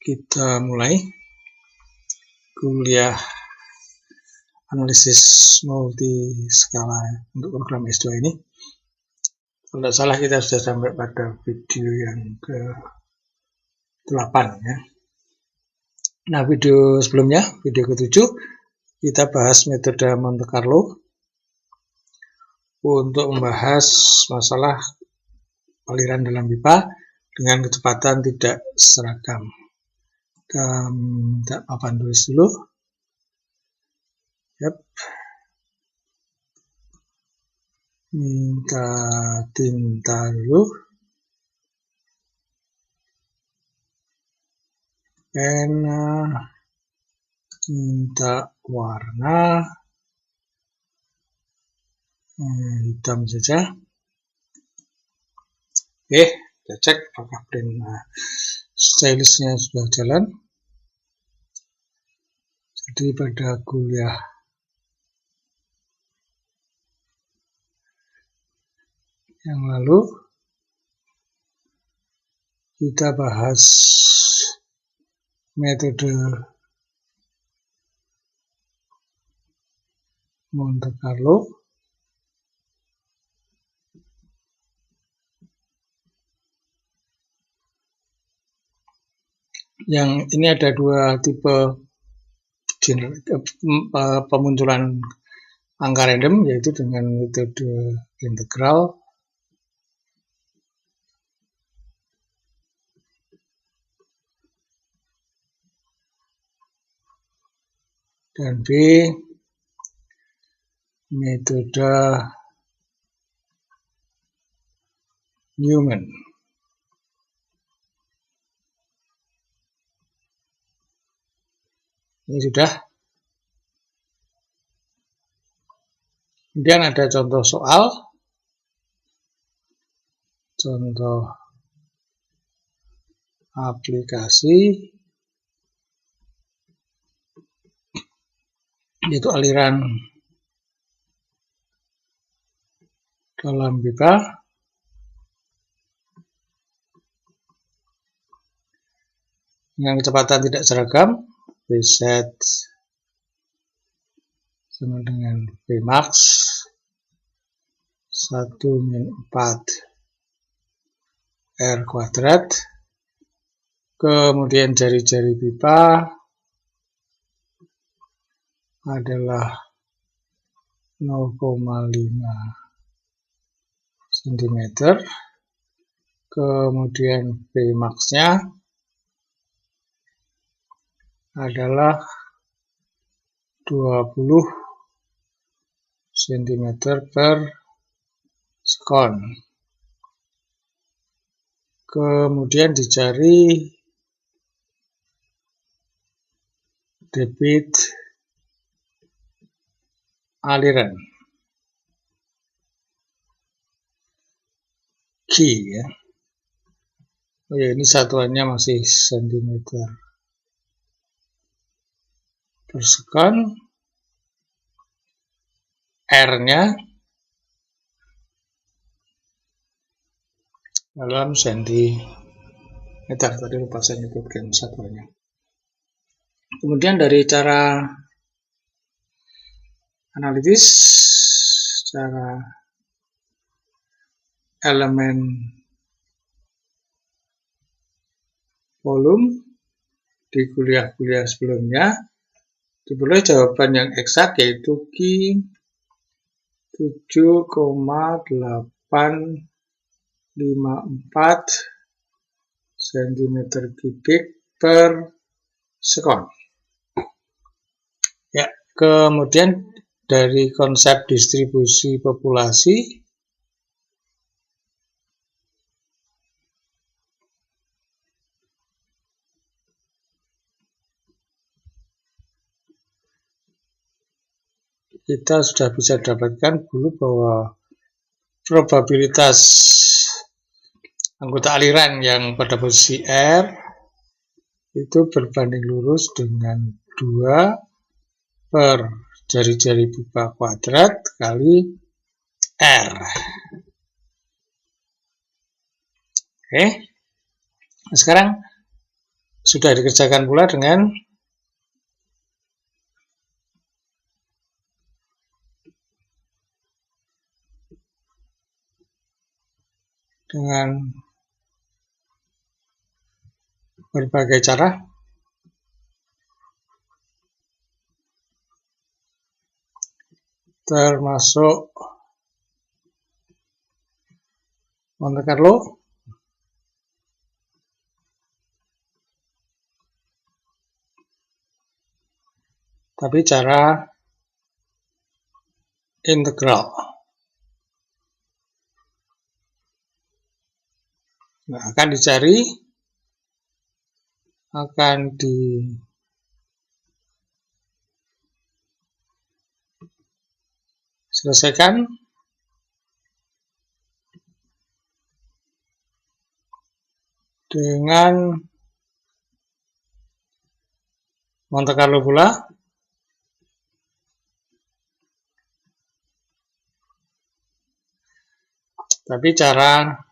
kita mulai kuliah analisis multiskala untuk program S2 ini. Kalau tidak salah kita sudah sampai pada video yang ke-8 ya. Nah, video sebelumnya, video ke-7, kita bahas metode Monte Carlo untuk membahas masalah aliran dalam pipa dengan kecepatan tidak seragam. Kita minta papan tulis dulu. Minta tinta dulu. Pena. Minta warna. Hitam saja. Oke, kita cek apakah print stylusnya sudah jalan. Jadi pada kuliah yang lalu kita bahas metode Monte Carlo. Yang ini ada dua tipe pemunculan angka random, yaitu dengan metode integral dan B metode Newman. Ini sudah. Kemudian ada contoh soal. Contoh aplikasi. Yaitu aliran dalam pipa. Dengan kecepatan tidak seragam. V set sama dengan V max 1-4 R kuadrat. Kemudian jari-jari pipa adalah 0,5 cm. Kemudian V max-nya adalah 20 cm per sekon. Kemudian dicari debit aliran Q ya. Oh ya, ini satuannya masih cm per sekon. R-nya dalam sentimeter. Tadi lupa saya nyebutkan satuannya. Kemudian dari cara analitis, cara elemen volume di kuliah-kuliah sebelumnya diperoleh jawaban yang eksak, yaitu Q 7,854 cm3 per sekon. Ya, kemudian dari konsep distribusi populasi kita sudah bisa dapatkan dulu bahwa probabilitas anggota aliran yang pada posisi R itu berbanding lurus dengan 2 per jari-jari pipa kuadrat kali R. Oke. Nah, sekarang sudah dikerjakan pula dengan berbagai cara, termasuk Monte Carlo, tapi cara integral. Nah, akan dicari, akan diselesaikan dengan Monte Carlo pula, tapi cara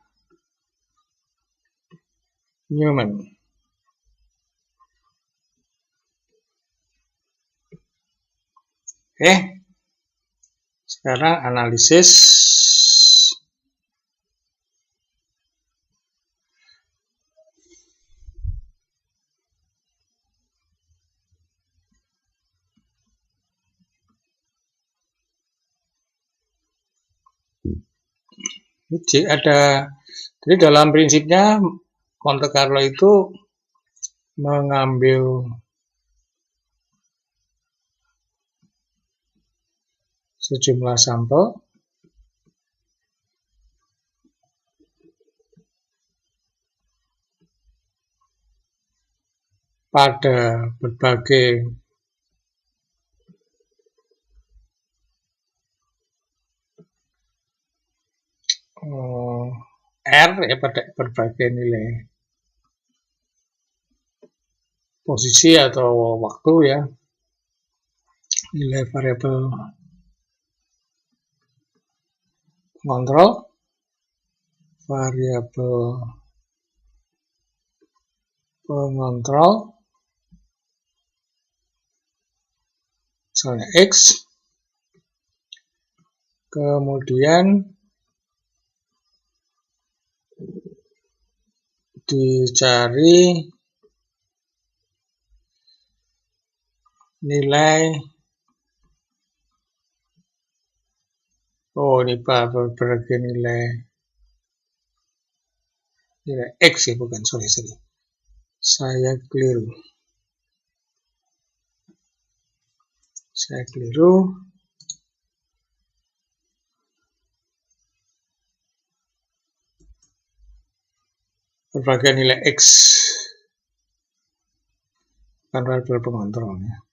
Newman. Oke, sekarang analisis. Jadi dalam prinsipnya Monte Carlo itu mengambil sejumlah sampel pada berbagai R, ya, pada berbagai nilai posisi atau waktu, ya, nilai variabel kontrol, pengontrol, misalnya X, kemudian dicari nilai, ini berbagai nilai X, ya, bukan, sorry, saya keliru, berbagai nilai X, bukan variabel pengontrolnya.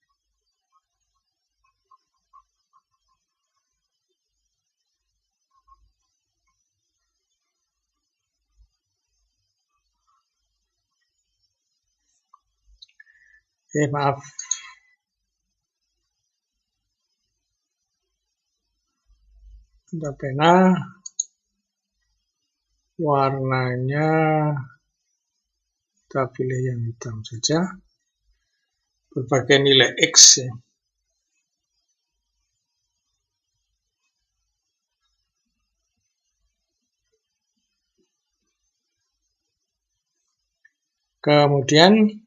Maaf. Ada pena, warnanya kita pilih yang hitam saja, berbagai nilai X, ya. Kemudian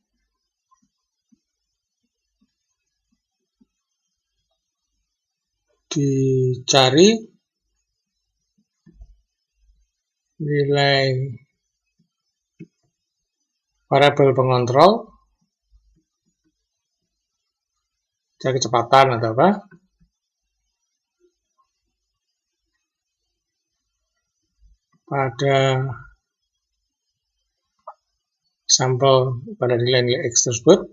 dicari nilai variabel pengontrol, cari kecepatan atau apa, pada sampel pada nilai-nilai X tersebut.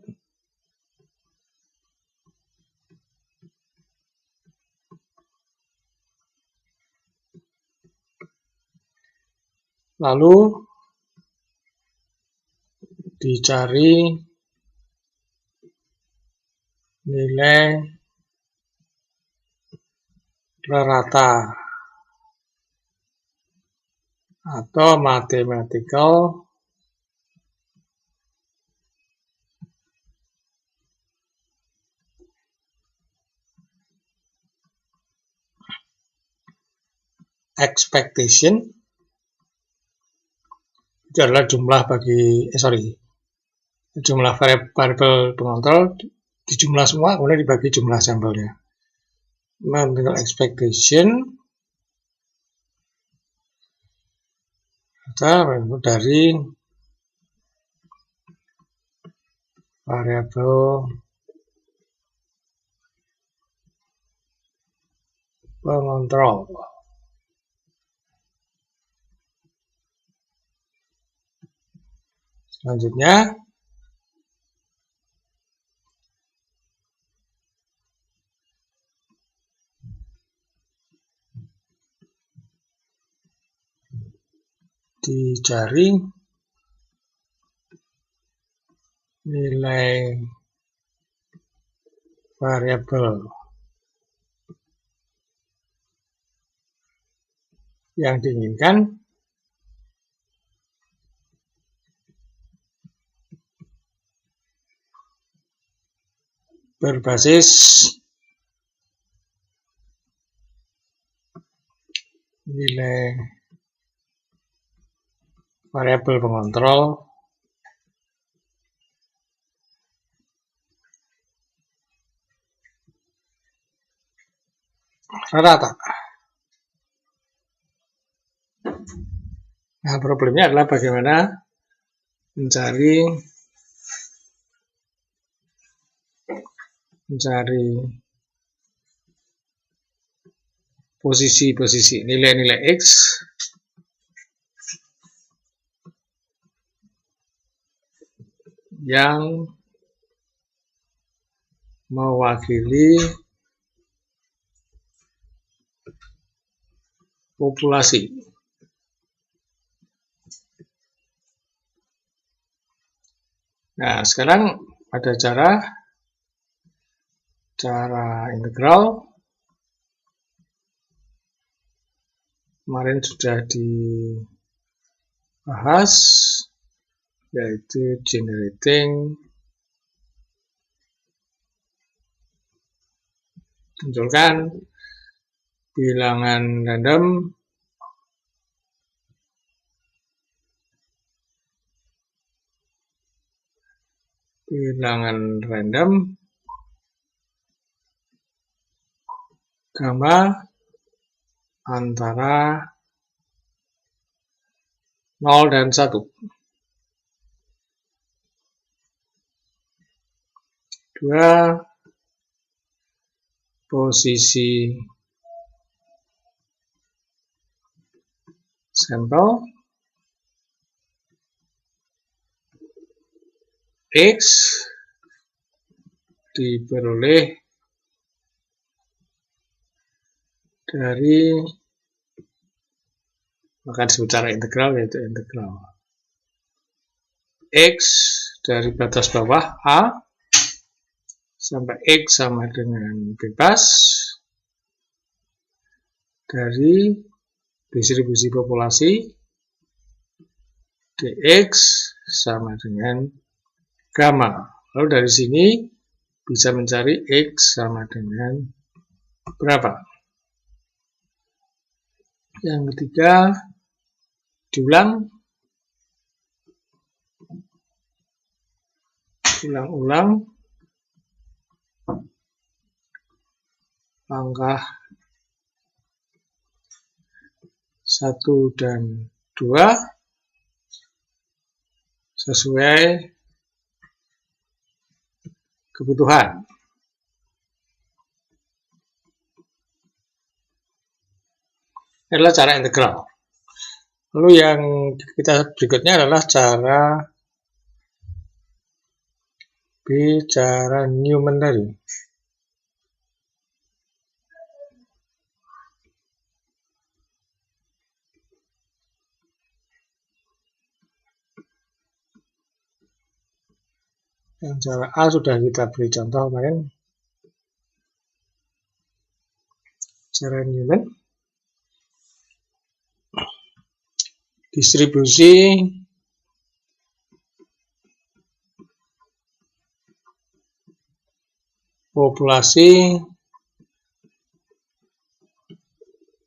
Lalu dicari nilai rata atau mathematical expectation itu adalah jumlah jumlah variabel pengontrol dijumlah semua kemudian dibagi jumlah sampelnya. Menentukan expectation dari variabel pengontrol. Selanjutnya dicari nilai variabel yang diinginkan berbasis nilai variabel pengontrol rata. Nah, problemnya adalah bagaimana mencari posisi nilai-nilai X yang mewakili populasi. Nah, sekarang ada cara integral. Kemarin sudah dibahas, yaitu generating, munculkan bilangan random gamma antara 0 dan 1. Dua posisi sampel X diperoleh dari, maka disebut cara integral, yaitu integral X dari batas bawah A sampai X sama dengan bebas dari distribusi populasi dx sama dengan gamma. Lalu dari sini bisa mencari X sama dengan berapa. Yang ketiga, ulang-ulang langkah 1 dan 2 sesuai kebutuhan. Ini adalah cara integral. Lalu yang kita berikutnya adalah cara Newman tadi. Yang cara A sudah kita beri contoh kemarin. Cara Newman. Distribusi populasi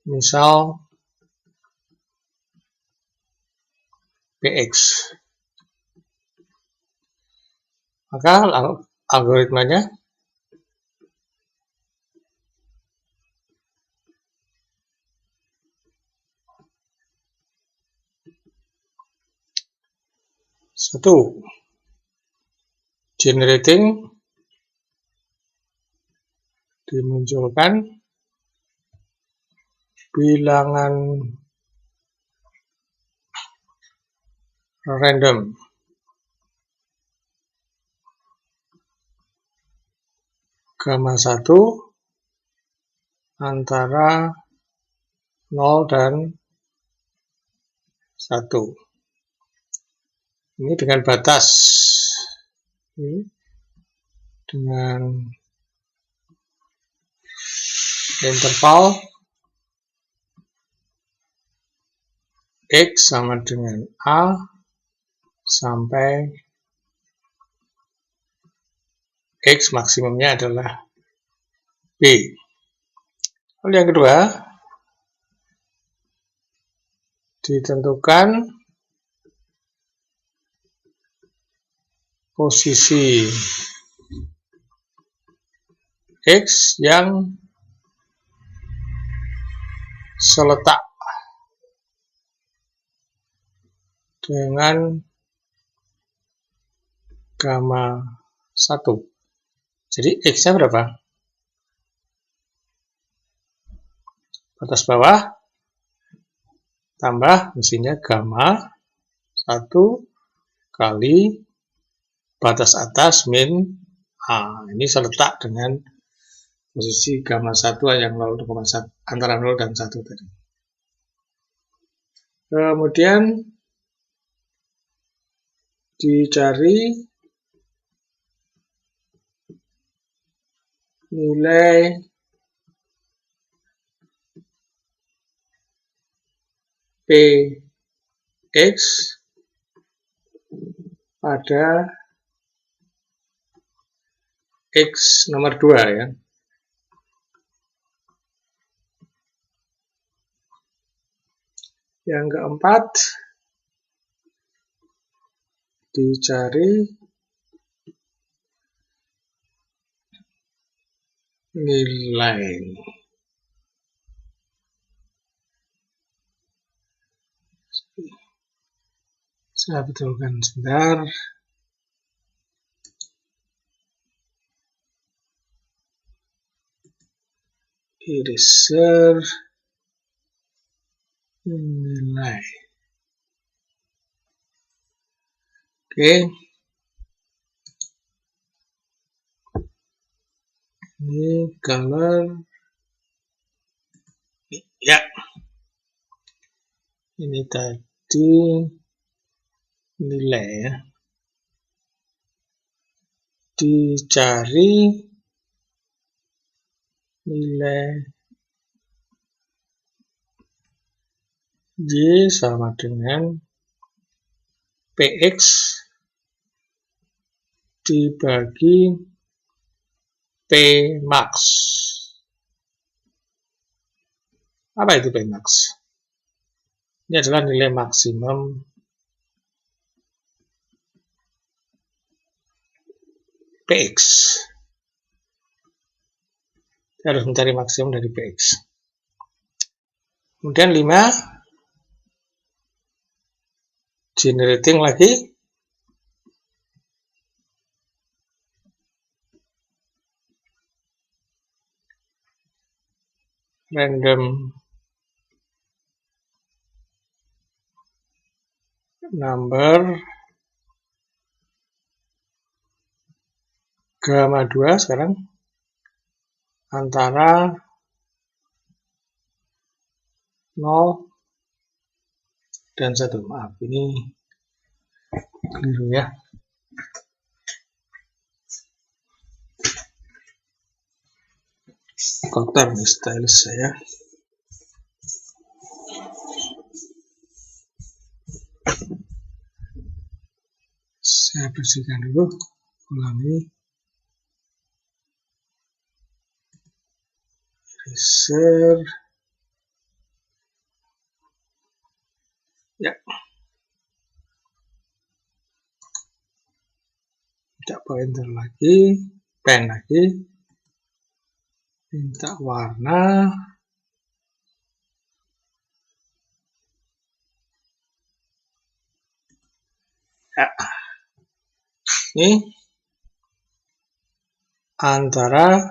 misal PX. Maka algoritmanya satu, generating, dimunculkan bilangan random gamma 1 antara 0 dan 1. Ini dengan batas dengan interval X sama dengan A sampai X maksimumnya adalah B. Lalu yang kedua, ditentukan posisi X yang seletak dengan gamma 1. Jadi X-nya berapa? Batas bawah tambah mestinya gamma 1 kali batas atas min A. Ini seletak dengan posisi gamma 1 yang 0,1 antara 0 dan 1 tadi. Kemudian dicari nilai PX pada X nomor 2 ya. Yang keempat, dicari nilai saya betulkan sebentar. Eraser nilai. Oke. Ini color. Ya. Ini tadi nilai ya. Dicari nilai Y sama dengan PX dibagi P max. Apa itu P max? Ini adalah nilai maksimum PX. Kita harus mencari maksimum dari PX. Kemudian 5, generating lagi. Random number gamma 2 sekarang antara 0 dan 1. Maaf, ini keliru ya. Kotor nih stylus saya. Saya bersihkan dulu, ulangi. Eraser. Ya. minta pointer lagi, pen lagi, minta warna, ya. Ini antara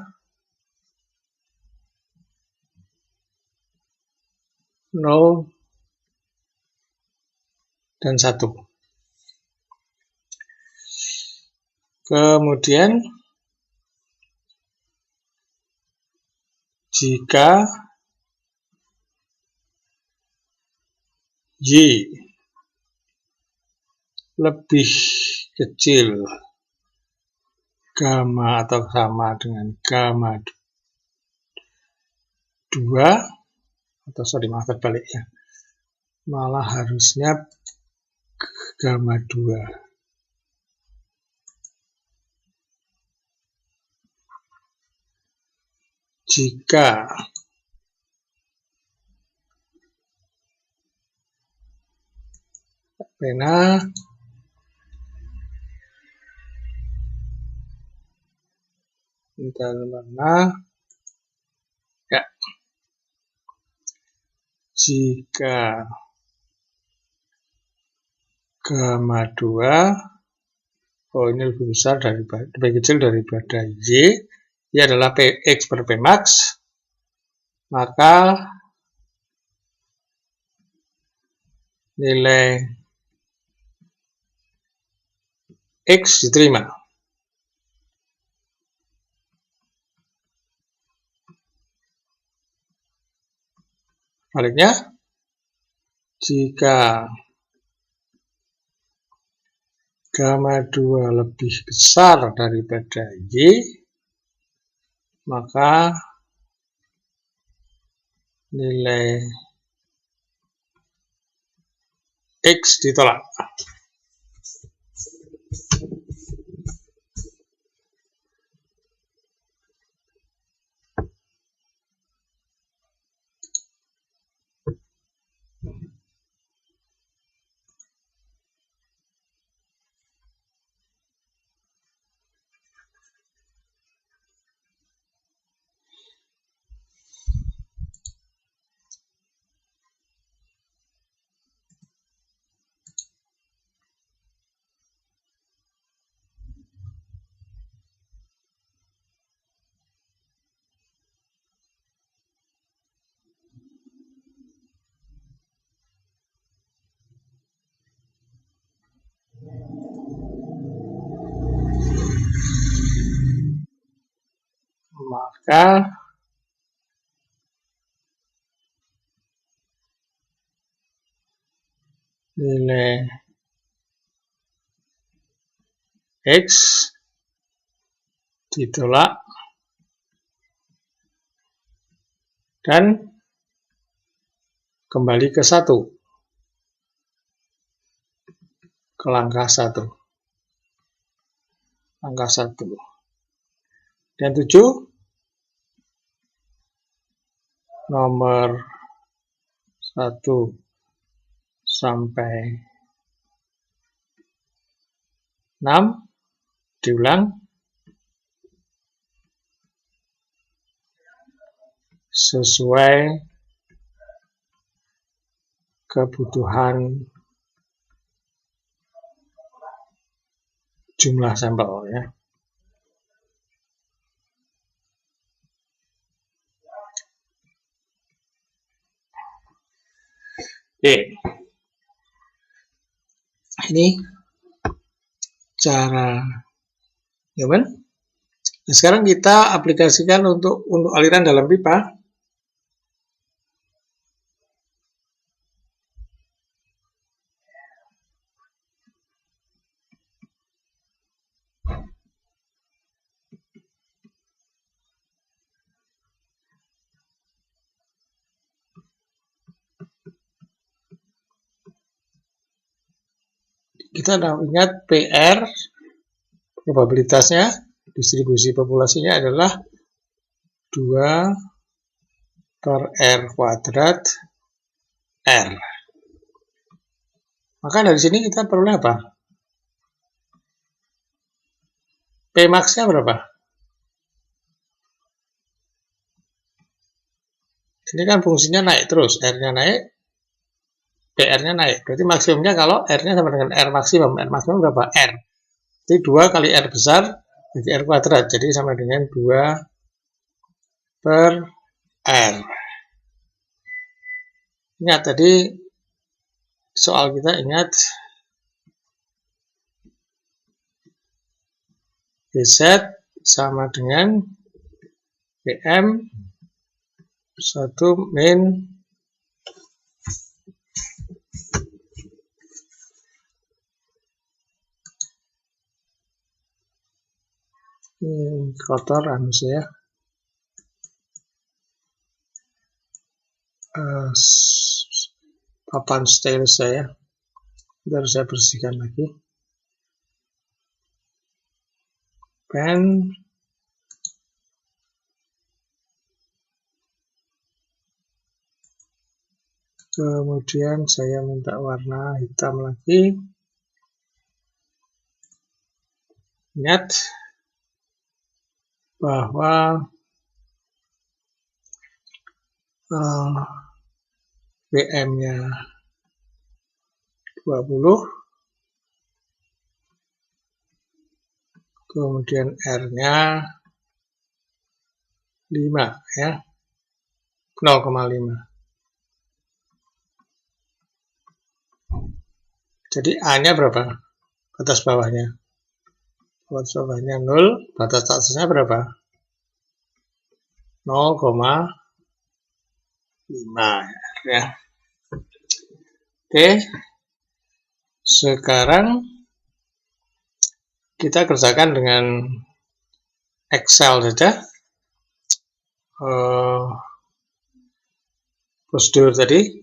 0 dan 1. Kemudian jika Y lebih kecil gamma atau sama dengan gamma 2, atau sorry maaf terbalik ya, malah harusnya gamma 2. Jika pena dan warna, ya, jika gamma 2, oh ini lebih besar daripada, lebih kecil daripada Y, Y adalah X per P max, maka nilai X diterima. Baliknya, jika gamma 2 lebih besar daripada Y, maka nilai X ditolak. Maka nilai X ditolak dan kembali ke 1, ke langkah 1. Langkah 1. Dan 7, nomor 1 sampai 6 diulang sesuai kebutuhan jumlah sampel ya. Oke. Ini cara ya kan? Nah, sekarang kita aplikasikan untuk aliran dalam pipa. Kita ingat PR, probabilitasnya, distribusi populasinya adalah 2 per R kuadrat R. Maka dari sini kita perlu apa? P max-nya berapa? Ini kan fungsinya naik terus, R-nya naik, PR-nya naik. Berarti maksimumnya kalau R-nya sama dengan R maksimum. R maksimum berapa? R. Jadi 2 kali R besar bagi R kuadrat. Jadi sama dengan 2 per R. Ingat tadi soal kita, ingat BZ sama dengan PM 1 min kotor saya papan stylus saya, harus saya bersihkan lagi. Pen kemudian saya minta warna hitam lagi. Ingat bahwa WM-nya 20, kemudian R-nya 5 ya, 0,5. Jadi A-nya berapa? Batas bawahnya. Batas bawahnya 0, batas atasnya berapa? 0,5 ya. Oke. Sekarang kita kerjakan dengan Excel saja. Prosedur tadi.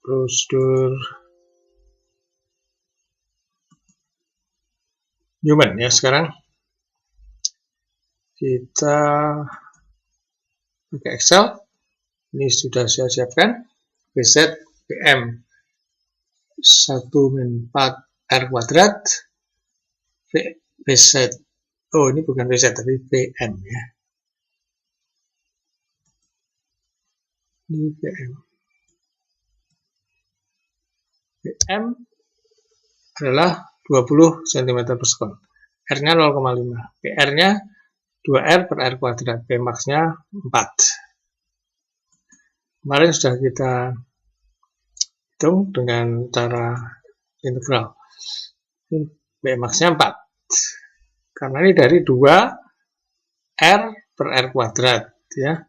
Prosedur Newman ya. Sekarang kita pakai Excel. Ini sudah saya siapkan. BZ PM 1 min 4 R kuadrat. BZ, oh ini bukan BZ tapi PM ya. Ini PM. PM adalah 20 cm per sekon. R-nya 0,5. PR-nya 2R per R kuadrat. P max-nya 4. Kemarin sudah kita hitung dengan cara integral. P max-nya 4. Karena ini dari 2R per R kuadrat ya.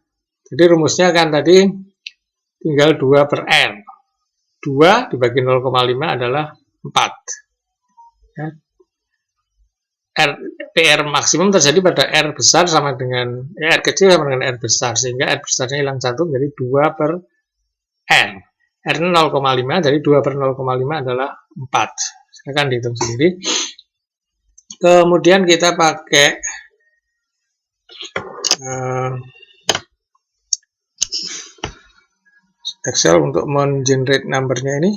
Jadi rumusnya kan tadi tinggal 2 per R. 2 dibagi 0,5 adalah 4. Ya. PR maksimum terjadi pada R besar sama dengan R kecil sama dengan R besar, sehingga R besarnya hilang 1 jadi 2 per R. R-nya 0,5 dari 2 per 0,5 adalah 4. Silahkan dihitung sendiri. Kemudian kita pakai Excel untuk men-generate numbernya ini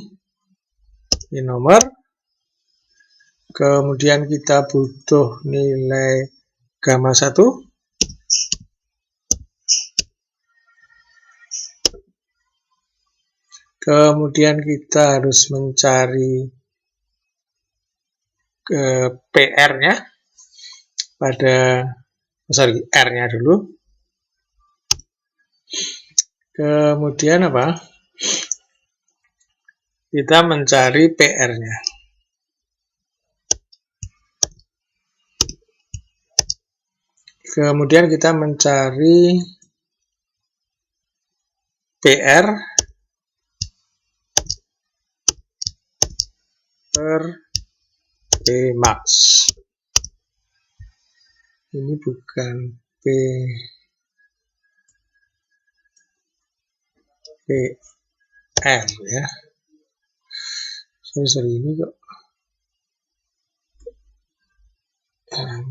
nomor. Kemudian kita butuh nilai gamma 1. Kemudian kita harus mencari PR-nya pada R-nya dulu. Kemudian apa? Kita mencari PR-nya. Kemudian kita mencari PR per P max. Ini bukan PR ya. Sorry ini kok.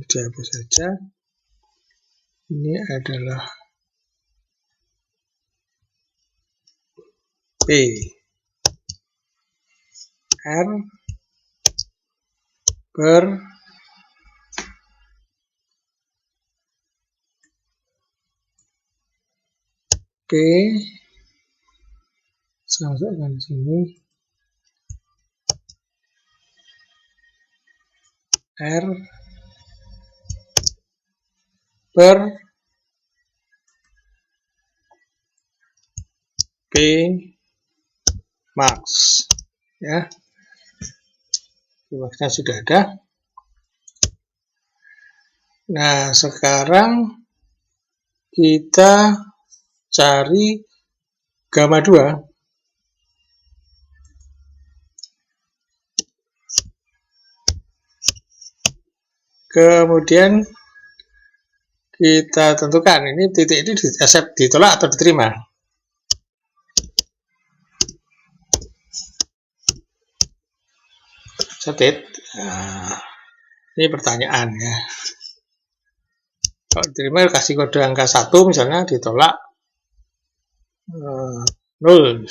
Dihapus saja. Ini adalah P. R per P, saya masukkan di sini, R per P max, ya. Maxnya sudah ada. Nah, sekarang kita cari gamma 2. Kemudian kita tentukan ini titik ini ditolak atau diterima. Setit. Nah, ini pertanyaan ya. Kalau diterima kasih kode angka 1 misalnya, ditolak 0.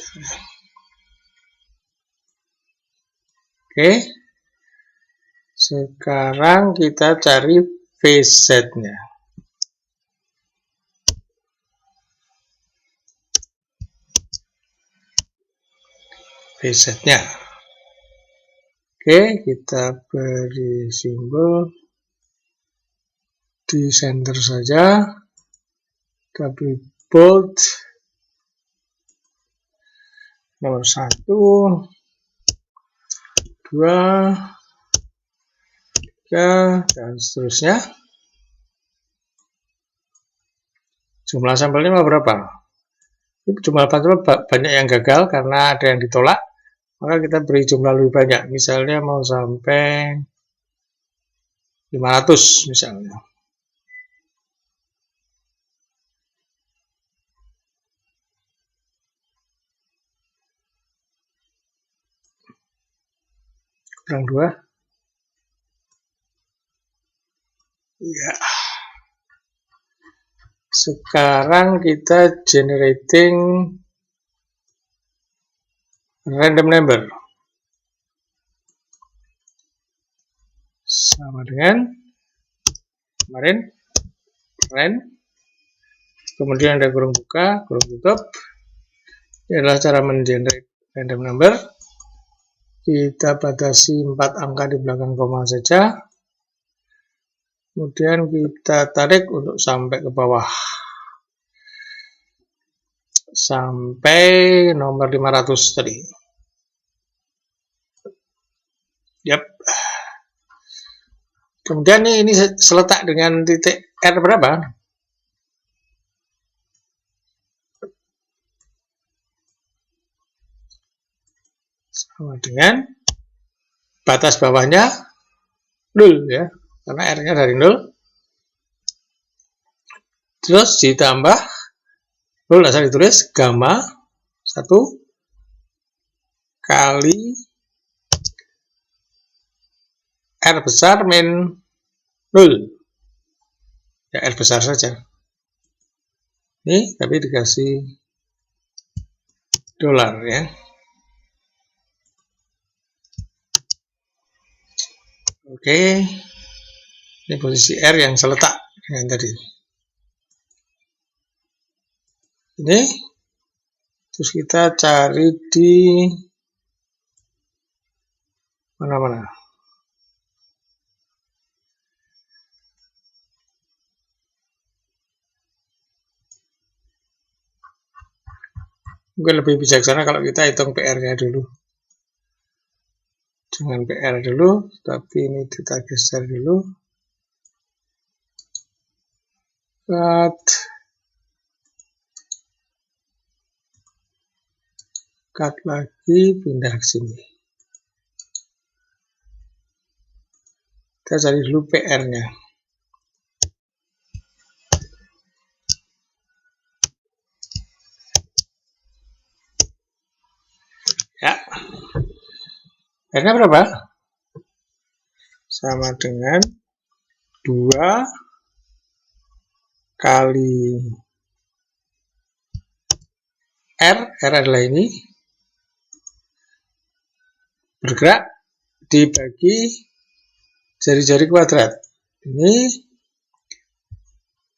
Oke. Sekarang kita cari VZ-nya. VZ-nya. Oke, kita beri simbol di center saja, tapi bold nomor 1, 2, 3, dan seterusnya. Jumlah sampelnya berapa? Jumlah sampel banyak yang gagal karena ada yang ditolak, maka kita beri jumlah lebih banyak. Misalnya mau sampai 500 misalnya. Kurang 2. Ya. Sekarang kita generating random number. Sama dengan kemarin rand. Kemudian ada kurung buka, kurung tutup. Ini adalah cara mengenerate random number. Kita batasi 4 angka di belakang koma saja. Kemudian kita tarik untuk sampai ke bawah. Sampai nomor 500 tadi. Yap. Kemudian ini seletak dengan titik R berapa? Sama dengan batas bawahnya 0 ya. Karena R-nya dari 0. Terus ditambah 0 asal ditulis gamma 1 kali R besar min 0. Ya R besar saja. Ini tapi dikasih dolar ya. Oke. Ini posisi R yang seletak dengan tadi. Ini. Terus kita cari di mana-mana. Mungkin lebih bijaksana kalau kita hitung PR-nya dulu. Jangan PR dulu, tapi ini kita geser dulu. Cut lagi, pindah ke sini. Kita cari dulu PR-nya. Ya. PR-nya berapa? Sama dengan 2 kali R adalah ini, bergerak dibagi jari-jari kuadrat. Ini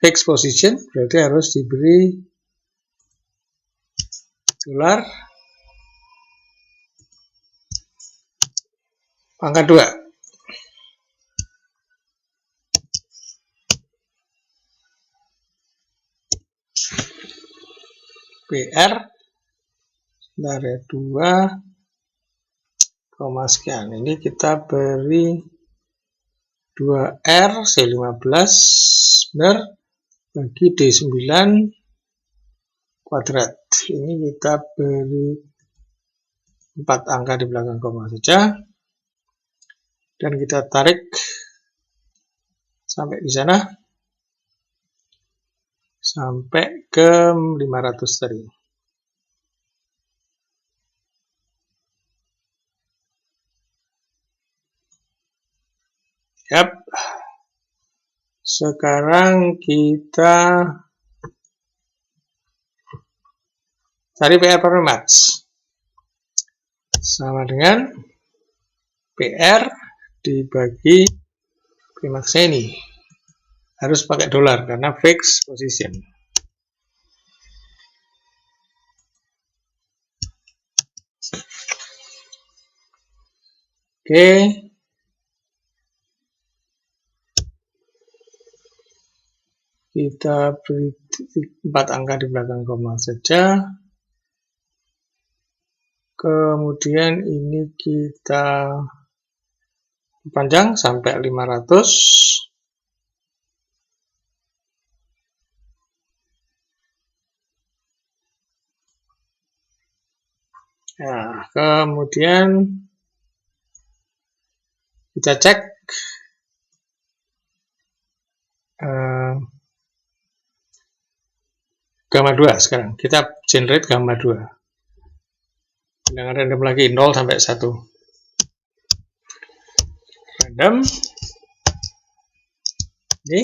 fixed position, berarti harus diberi dolar pangkat 2. PR dari 2, sekian. Ini kita beri 2R C15 benar bagi D9 kuadrat. Ini kita beri 4 angka di belakang koma saja. Dan kita tarik sampai di sana. Sampai ke 500 tadi. Yap. Sekarang kita cari PR per max. Sama dengan PR dibagi P-max-nya ini. Harus pakai dolar karena fixed position. Oke. Kita beri 4 angka di belakang koma saja. Kemudian ini kita panjang sampai 500. Nah, kemudian kita cek gamma 2 sekarang. Kita generate gamma 2. Dengan random lagi 0 sampai 1. Random. Ini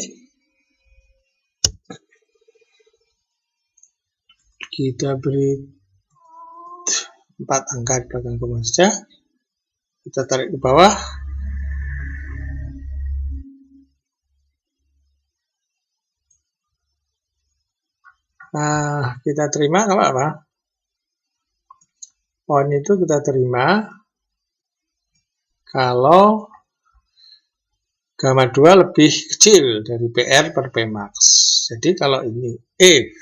kita beri 4 angka di belakang koma saja. Kita tarik ke bawah. Nah, kita terima nggak apa-apa. Poin itu kita terima kalau gamma 2 lebih kecil dari PR per P-max. Jadi kalau ini if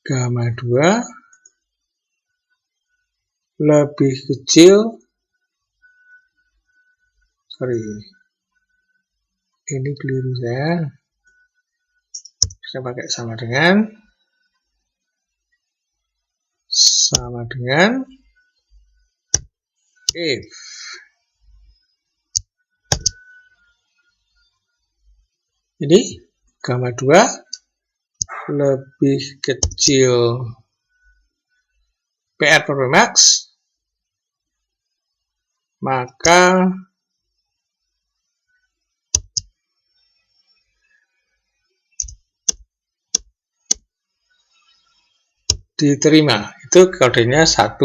gamma 2 lebih kecil, ini keliru saya pakai sama dengan if ini gamma 2 lebih kecil PR per P-max, maka diterima. Itu kodenya 1.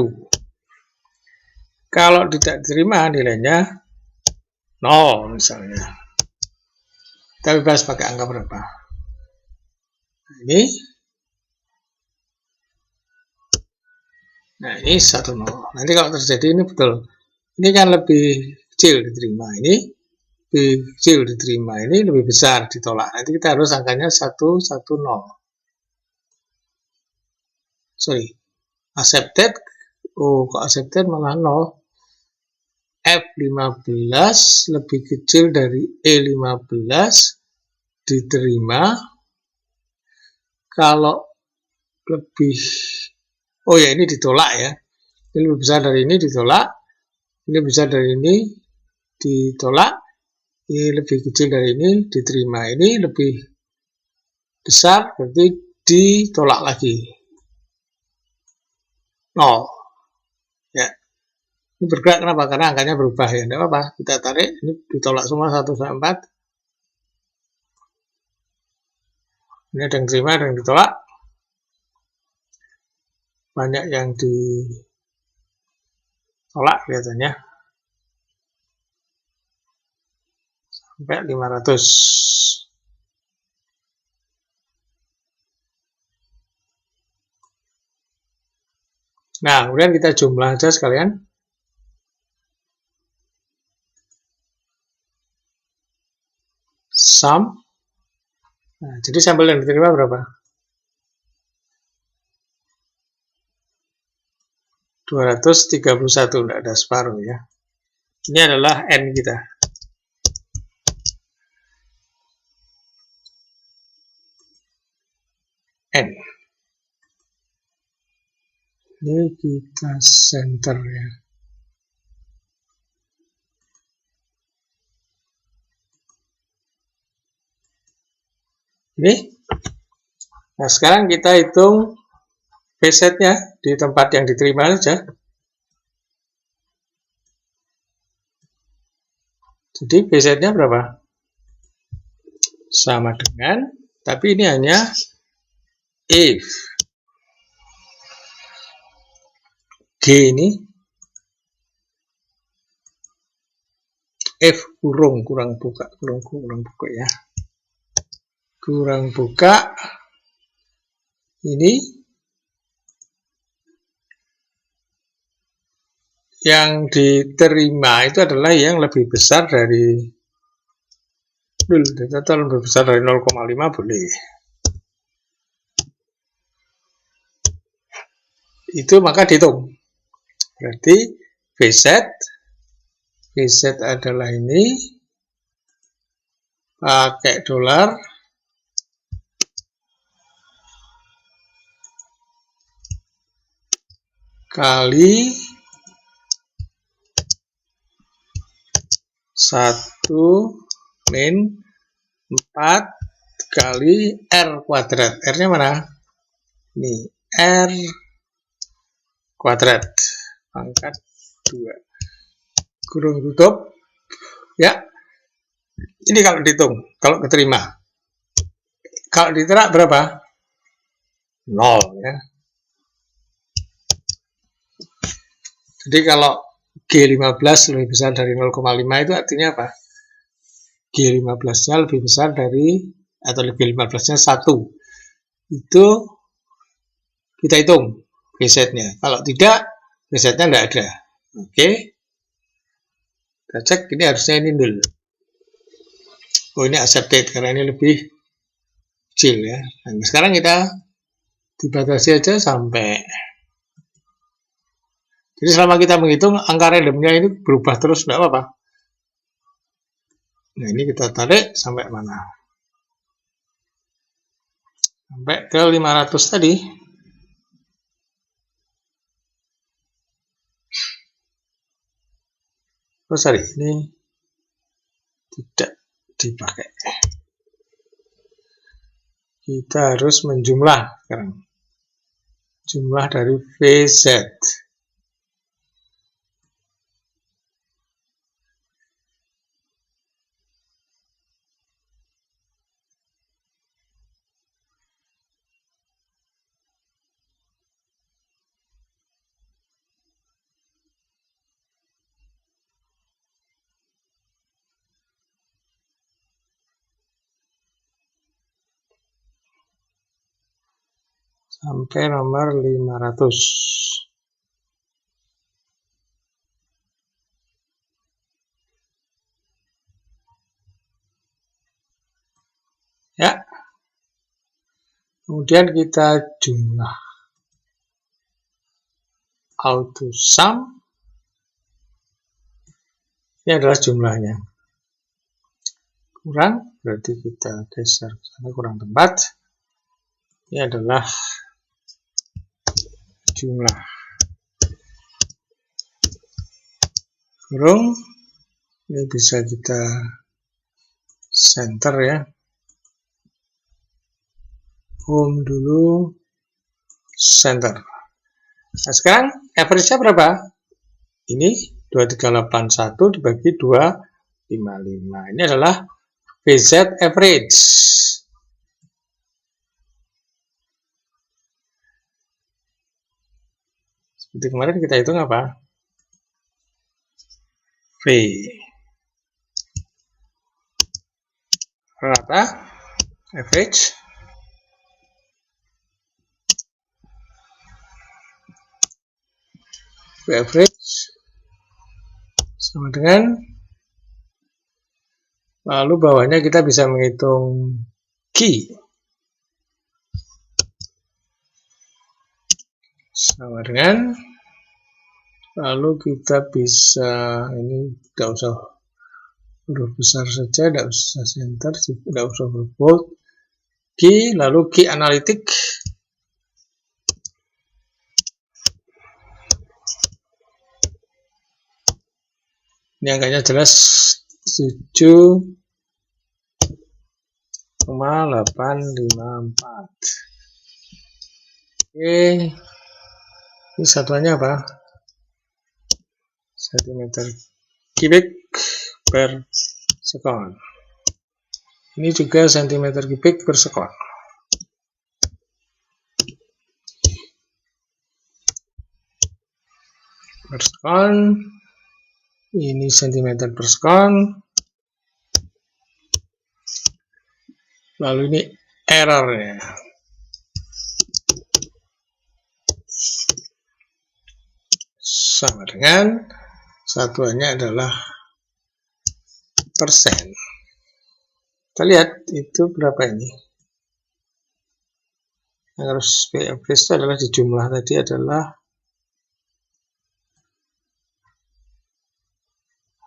Kalau tidak diterima nilainya 0 misalnya. Kita bebas pakai angka berapa. Nah ini 1, 0. Nanti kalau terjadi ini betul. Ini kan lebih kecil diterima. Ini lebih kecil diterima. Ini lebih besar ditolak. Nanti kita harus angkanya 1, 1, 0. Accepted. Oh, kok accepted malah 0. F15 lebih kecil dari E15 diterima. Kalau lebih, oh ya ini ditolak ya. Ini lebih besar dari ini ditolak. Ini besar dari ini ditolak. Ini lebih kecil dari ini diterima. Ini lebih besar berarti ditolak lagi. 0. Ya. Ini bergerak kenapa? Karena angkanya berubah ya. Tidak apa-apa. Kita tarik. Ini ditolak semua 1 sampai 4. Ini ada yang diterima, ada yang ditolak. Banyak yang ditolak kelihatannya. Sampai 500. Nah, kemudian kita jumlah aja sekalian. Sum. Nah, jadi sampel yang diterima berapa? 231, tidak ada separuh ya. Ini adalah N kita. N. Ini kita center ya. Ini. Nah, sekarang kita hitung V-setnya di tempat yang diterima saja. Jadi V-setnya berapa? Sama dengan, tapi ini hanya if G ini F kurang buka ya. Kurang buka ini yang diterima itu adalah yang lebih besar dari total lebih besar dari 0,5 boleh. Itu maka dihitung. Berarti VZ adalah ini pakai dolar kali 1 min 4 kali R kuadrat. R-nya mana? Ini R kuadrat pangkat 2. Kurung tutup. Ya. Ini kalau dihitung, kalau keterima. Kalau ditolak berapa? 0 ya. Jadi kalau G15 lebih besar dari 0,5 itu artinya apa? G15-nya lebih besar dari, atau lebih 15-nya 1. Itu kita hitung VZ-nya. Kalau tidak, VZ-nya tidak ada. Oke. Kita cek, ini harusnya ini 0. Oh, ini accepted, karena ini lebih kecil ya. Nah, sekarang kita dibatasi aja sampai. Jadi selama kita menghitung, angka randomnya ini berubah terus, tidak apa-apa. Nah, ini kita tarik sampai mana? Sampai ke 500 tadi. Oh, sorry, ini tidak dipakai. Kita harus menjumlah sekarang. Jumlah dari VZ. Sampai nomor 500. Ya. Kemudian kita jumlah. Auto sum. Ini adalah jumlahnya. Kurang, berarti kita geser ke sana, kurang tempat. Ini adalah jumlah. Kurung, ini bisa kita center ya. Home dulu, center. Nah, sekarang average-nya berapa? Ini 2381 dibagi 255. Ini adalah VZ average. Seperti kemarin kita hitung apa? V. Rata, average. V average sama dengan, lalu bawahnya kita bisa menghitung Q sama dengan, lalu kita bisa, ini tidak usah huruf besar saja, tidak usah center, tidak usah huruf bold, Q, lalu Q analitik. Ini angkanya jelas 7,854. Oke, ini satuannya apa? Sentimeter kubik per sekon. Ini juga sentimeter kubik per sekon. Per sekon. Ini sentimeter per sekon. Lalu ini errornya. Sama dengan, satuannya adalah persen. Kita lihat itu berapa ini. Yang harus average itu adalah di jumlah tadi adalah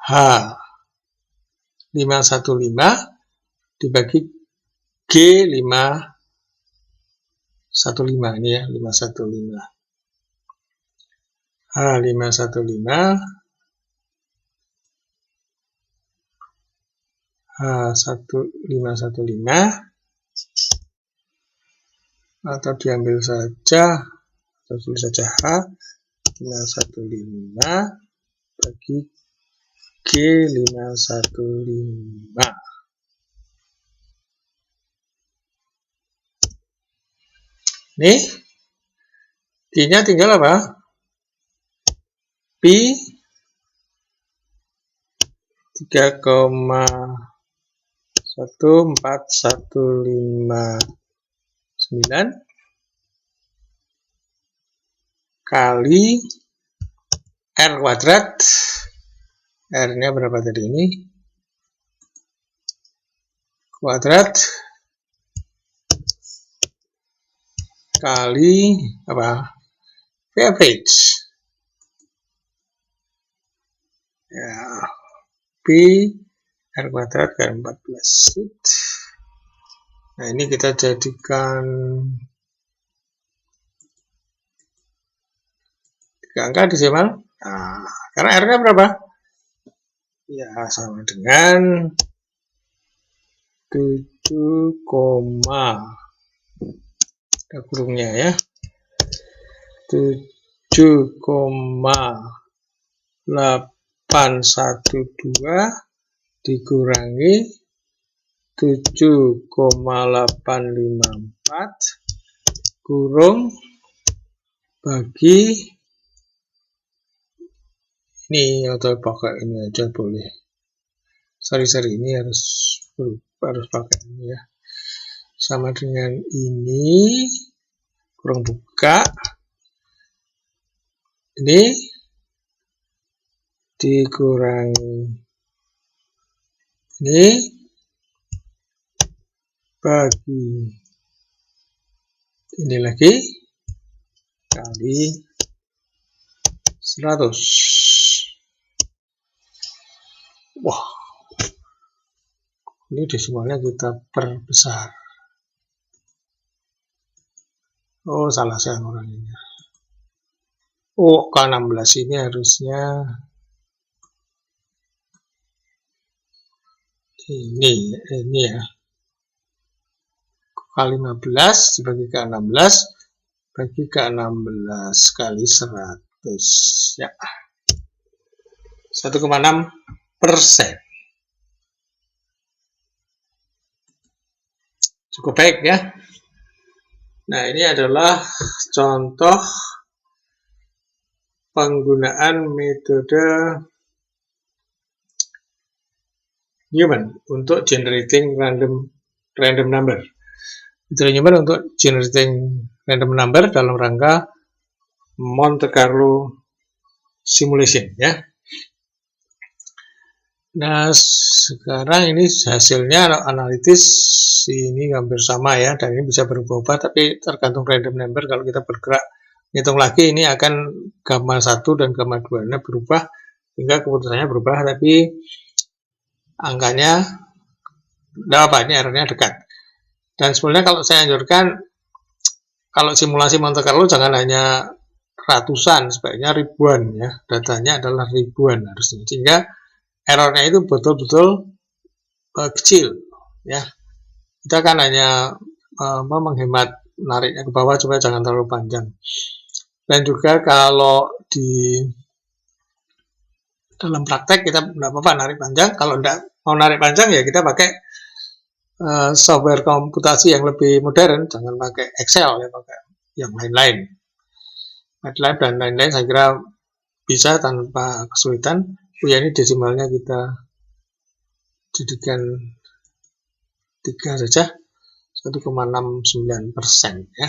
H515 dibagi G515, ini ya, 515. H515 atau diambil saja, atau tulis saja H515 bagi G515. Nih, Q-nya tinggal apa? Pi 3,14159 kali R kuadrat. R-nya berapa tadi ini? Kuadrat kali apa? V average. Ya, Pi R kuadrat kali 14. Nah, ini kita jadikan 3 angka desimal. Nah, karena R-nya berapa? Ya, sama dengan 7, ada kurungnya ya, 7,812 dikurangi 7,854 kurung bagi ini, atau pakai ini aja boleh. Sorry, ini harus pakai ini ya. Sama dengan ini kurung buka, ini dikurangi ini bagi ini lagi kali 100. Wah, ini desimalnya kita perbesar. Oh, salah saya nguranginya. Oh, K16 ini harusnya ini ya. K15 dibagi K16 bagi K16 kali 100 ya. 1,6%. Cukup baik ya. Nah, ini adalah contoh penggunaan metode Newman untuk generating random number. Metode Newman untuk generating random number dalam rangka Monte Carlo simulation ya. Nah, sekarang ini hasilnya analitis ini hampir sama ya, dan ini bisa berubah-ubah tapi tergantung random number. Kalau kita bergerak hitung lagi, ini akan gamma 1 dan gamma 2 nya berubah hingga keputusannya berubah, tapi angkanya tidak apa, ini errornya dekat. Dan sebenarnya kalau saya anjurkan, kalau simulasi Monte Carlo jangan hanya ratusan, sebaiknya ribuan ya, datanya adalah ribuan harusnya, sehingga errornya itu betul-betul kecil ya. Kita kan hanya menghemat nariknya ke bawah supaya jangan terlalu panjang. Dan juga kalau di dalam praktek kita tidak apa-apa narik panjang. Kalau tidak mau narik panjang ya kita pakai software komputasi yang lebih modern, jangan pakai Excel ya, pakai yang lain-lain, MATLAB dan lain-lain. Saya kira bisa tanpa kesulitan. Ya, ini desimalnya kita jadikan 3 saja, 1,69% ya.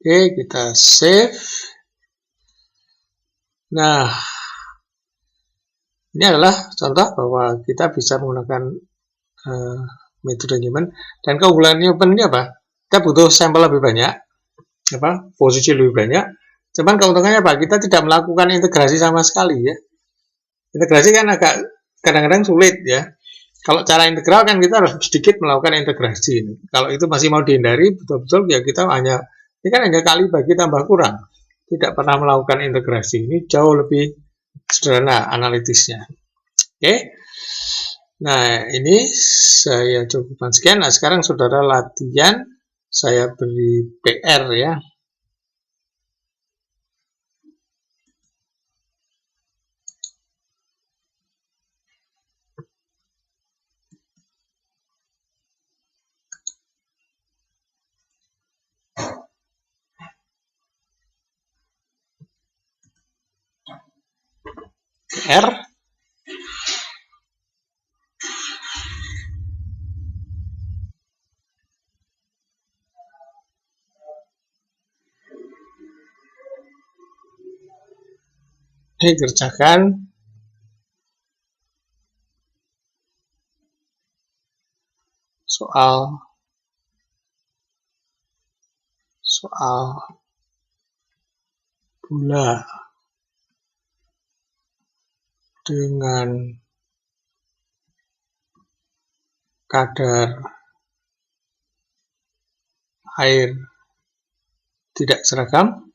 Oke, kita save. Nah, ini adalah contoh bahwa kita bisa menggunakan metode Newman. Dan keunggulan Newman ini apa? Kita butuh sampel lebih banyak, posisi lebih banyak. Cuman keuntungannya apa? Kita tidak melakukan integrasi sama sekali ya. Integrasi kan agak kadang-kadang sulit ya. Kalau cara integral kan kita harus sedikit melakukan integrasi. Kalau itu masih mau dihindari, betul-betul ya kita ini kan hanya kali bagi tambah kurang. Tidak pernah melakukan integrasi. Ini jauh lebih sederhana analitisnya. Oke. Nah, ini saya cukupkan sekian. Nah, sekarang saudara latihan. Saya beri PR ya. R dikerjakan soal bola dengan kadar air tidak seragam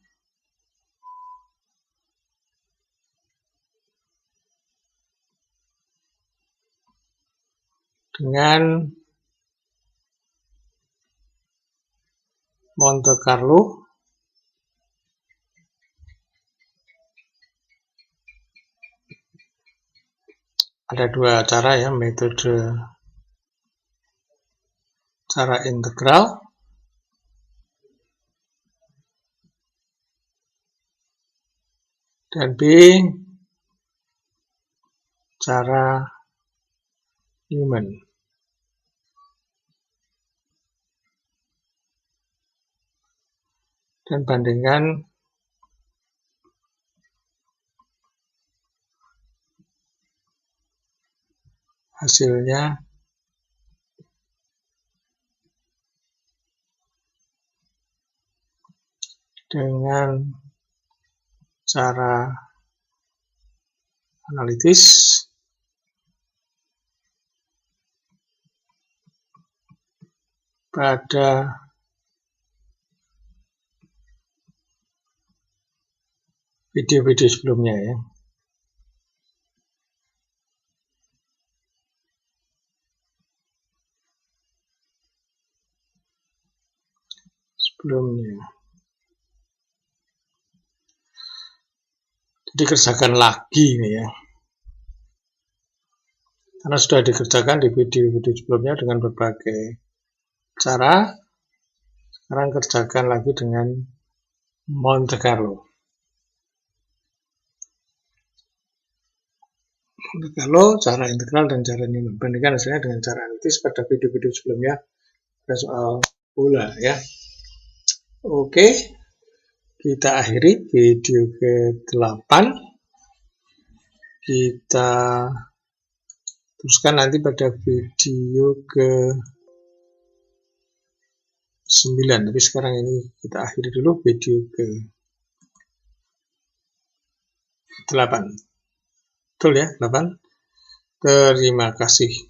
dengan Monte Carlo ada dua cara ya, metode cara integral dan B cara Newman. Dan bandingkan hasilnya dengan cara analitis pada video-video sebelumnya ya. Jadi kerjakan lagi nih ya. Karena sudah dikerjakan di video-video sebelumnya dengan berbagai cara. Sekarang kerjakan lagi dengan Monte Carlo. Kalau cara integral dan cara Newman, bandingkan hasilnya dengan cara analitis pada video-video sebelumnya pada soal bola ya. Oke, kita akhiri video ke-8. Kita teruskan nanti pada video ke-9. Tapi sekarang ini kita akhiri dulu video ke-8. Betul ya, 8. Terima kasih.